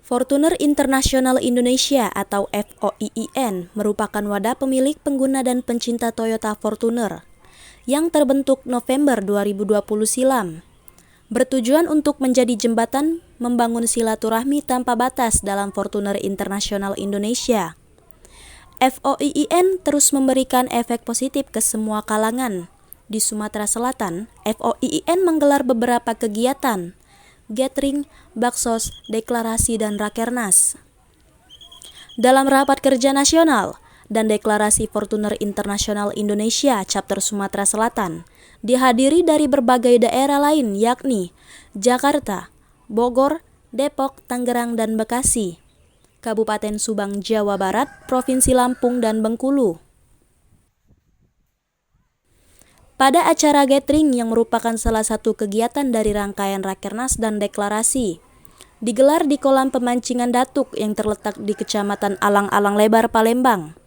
Fortuner International Indonesia atau FOIIN merupakan wadah pemilik, pengguna, dan pencinta Toyota Fortuner yang terbentuk November 2020 silam. Bertujuan untuk menjadi jembatan membangun silaturahmi tanpa batas dalam Fortuner International Indonesia. FOIIN terus memberikan efek positif ke semua kalangan. Di Sumatera Selatan, FOIIN menggelar beberapa kegiatan, gathering, baksos, deklarasi, dan rakernas. Dalam rapat kerja nasional dan deklarasi Fortuner International Indonesia Chapter Sumatera Selatan, dihadiri dari berbagai daerah lain yakni Jakarta, Bogor, Depok, Tangerang, dan Bekasi, Kabupaten Subang, Jawa Barat, Provinsi Lampung, dan Bengkulu. Pada acara gathering yang merupakan salah satu kegiatan dari rangkaian rakernas dan deklarasi, digelar di kolam pemancingan Datuk yang terletak di Kecamatan Alang-Alang Lebar, Palembang.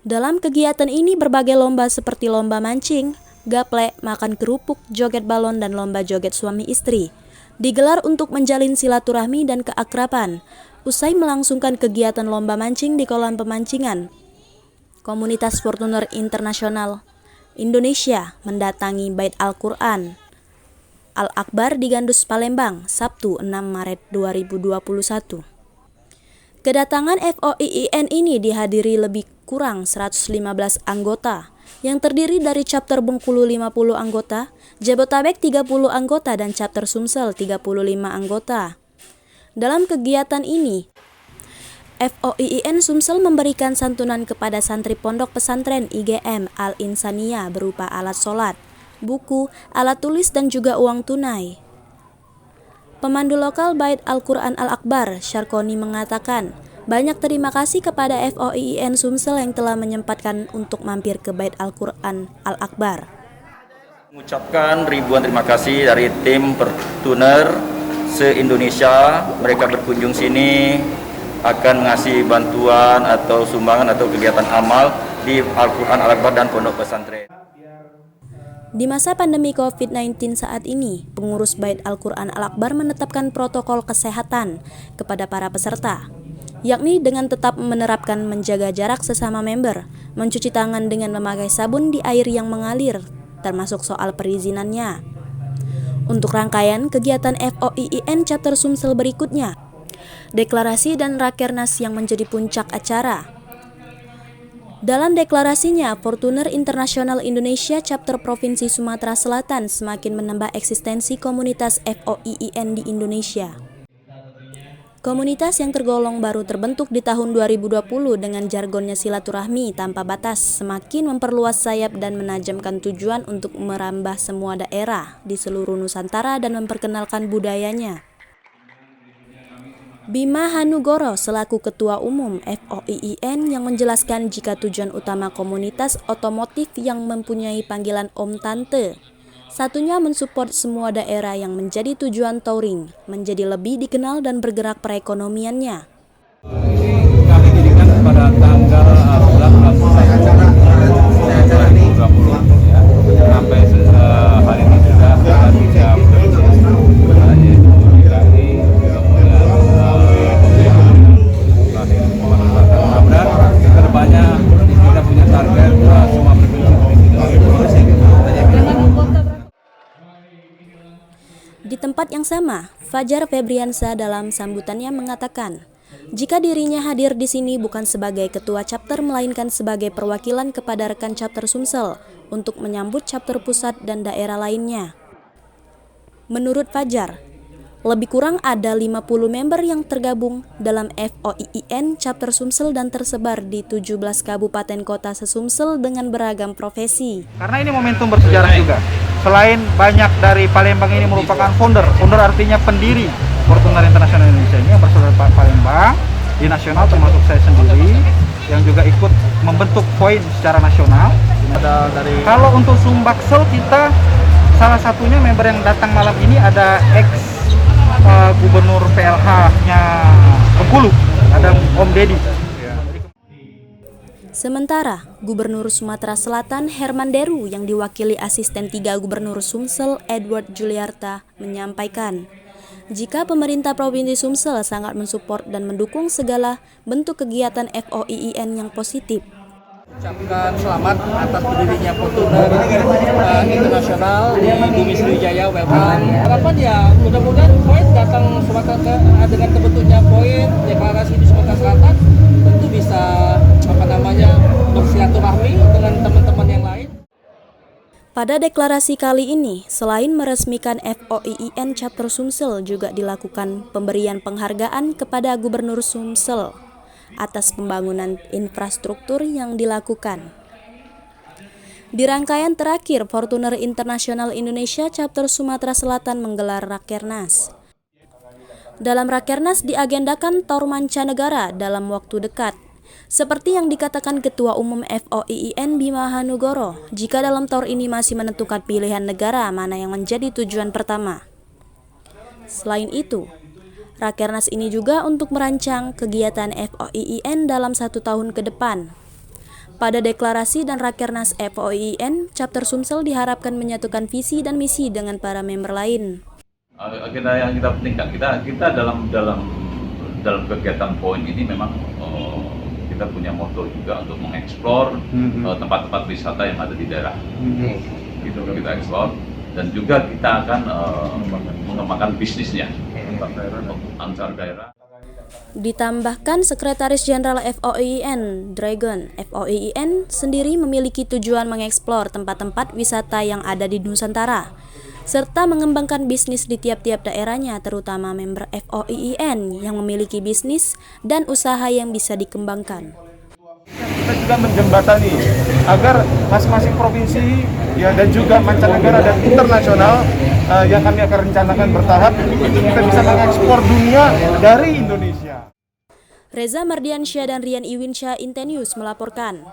Dalam kegiatan ini berbagai lomba seperti lomba mancing, gaplek, makan kerupuk, joget balon, dan lomba joget suami istri digelar untuk menjalin silaturahmi dan keakraban. Usai melangsungkan kegiatan lomba mancing di kolam pemancingan, komunitas Fortuner International Indonesia mendatangi Bait Al-Quran Al-Akbar di Gandus, Palembang, Sabtu 6 Maret 2021. Kedatangan FOIIN ini dihadiri lebih kurang 115 anggota yang terdiri dari chapter Bengkulu 50 anggota, Jabotabek 30 anggota, dan chapter Sumsel 35 anggota. Dalam kegiatan ini, FOIIN Sumsel memberikan santunan kepada santri pondok pesantren IGM Al-Insaniyah berupa alat sholat, buku, alat tulis, dan juga uang tunai. Pemandu lokal Bait Al-Quran Al-Akbar, Syarkoni, mengatakan banyak terima kasih kepada FOIIN Sumsel yang telah menyempatkan untuk mampir ke Bait Al-Quran Al-Akbar. Mengucapkan ribuan terima kasih dari tim Fortuner se-Indonesia. Mereka berkunjung sini akan mengasih bantuan atau sumbangan atau kegiatan amal di Al-Quran Al-Akbar dan pondok pesantren. Di masa pandemi COVID-19 saat ini, pengurus Bait Al-Quran Al-Akbar menetapkan protokol kesehatan kepada para peserta, yakni dengan tetap menerapkan menjaga jarak sesama member, mencuci tangan dengan memakai sabun di air yang mengalir, termasuk soal perizinannya. Untuk rangkaian kegiatan FOIIN Chapter Sumsel berikutnya, deklarasi dan rakernas yang menjadi puncak acara. Dalam deklarasinya, Fortuner International Indonesia Chapter Provinsi Sumatera Selatan semakin menambah eksistensi komunitas FOIIN di Indonesia. Komunitas yang tergolong baru terbentuk di tahun 2020 dengan jargonnya silaturahmi tanpa batas semakin memperluas sayap dan menajamkan tujuan untuk merambah semua daerah di seluruh Nusantara dan memperkenalkan budayanya. Bima Hanugoro selaku Ketua Umum FOIIN yang menjelaskan jika tujuan utama komunitas otomotif yang mempunyai panggilan Om Tante, satunya mensupport semua daerah yang menjadi tujuan touring menjadi lebih dikenal dan bergerak perekonomiannya. Kami dirikan pada tanggal 11 sampai hari ini sudah ada 3 kedepannya kita punya target semua provinsi. Di tempat yang sama, Fajar Febriansa dalam sambutannya mengatakan, jika dirinya hadir di sini bukan sebagai ketua chapter melainkan sebagai perwakilan kepada rekan chapter Sumsel untuk menyambut chapter pusat dan daerah lainnya. Menurut Fajar, lebih kurang ada 50 member yang tergabung dalam FOIIN Chapter Sumsel dan tersebar di 17 kabupaten kota se-Sumsel dengan beragam profesi. Karena ini momentum bersejarah juga. Selain banyak dari Palembang ini merupakan founder artinya pendiri Fortuner International Indonesia ini yang berasal dari Palembang, di nasional termasuk saya sendiri yang juga ikut membentuk poin secara nasional. Kalau untuk Sumbaksel kita salah satunya member yang datang malam ini ada Gubernur PLH-nya Bengkulu, ada Om Deddy. Sementara, Gubernur Sumatera Selatan Herman Deru yang diwakili asisten 3 Gubernur Sumsel Edward Juliarta menyampaikan, jika pemerintah Provinsi Sumsel sangat mensupport dan mendukung segala bentuk kegiatan FOIIN yang positif. Ucapkan selamat atas berdirinya Fortuner Internasional di Bumi Sriwijaya, welcome. Harapan ya mudah-mudahan poin datang dengan terbentuknya poin deklarasi di Sumatera Selatan tentu bisa bersilaturahmi dengan teman-teman yang lain. Pada deklarasi kali ini, selain meresmikan FOIIN Chapter Sumsel, juga dilakukan pemberian penghargaan kepada Gubernur Sumsel atas pembangunan infrastruktur yang dilakukan. Di rangkaian terakhir, Fortuner Internasional Indonesia Chapter Sumatera Selatan menggelar Rakernas. Dalam Rakernas diagendakan tour mancanegara dalam waktu dekat. Seperti yang dikatakan Ketua Umum FOIIN Bima Hanugoro, jika dalam tour ini masih menentukan pilihan negara mana yang menjadi tujuan pertama. Selain itu, Rakernas ini juga untuk merancang kegiatan FOIIN dalam 1 tahun ke depan. Pada deklarasi dan Rakernas FOIIN, Chapter Sumsel diharapkan menyatukan visi dan misi dengan para member lain. Agenda yang kita pentingkan, kita dalam kegiatan poin ini memang kita punya moto juga untuk mengeksplor tempat-tempat wisata yang ada di daerah. Itu kita eksplor dan juga kita akan mengembangkan bisnisnya antar daerah. Ditambahkan Sekretaris Jenderal FOIIN, Dragon, FOIIN sendiri memiliki tujuan mengeksplor tempat-tempat wisata yang ada di Nusantara, serta mengembangkan bisnis di tiap-tiap daerahnya, terutama member FOIIN yang memiliki bisnis dan usaha yang bisa dikembangkan. Kita juga menjembatani agar masing-masing provinsi ya, dan juga mancanegara dan internasional yang kami akan rencanakan bertahap, kita bisa mengekspor dunia dari Indonesia. Reza Mardiansyah dan Rian Iwinsyah, Intenews melaporkan.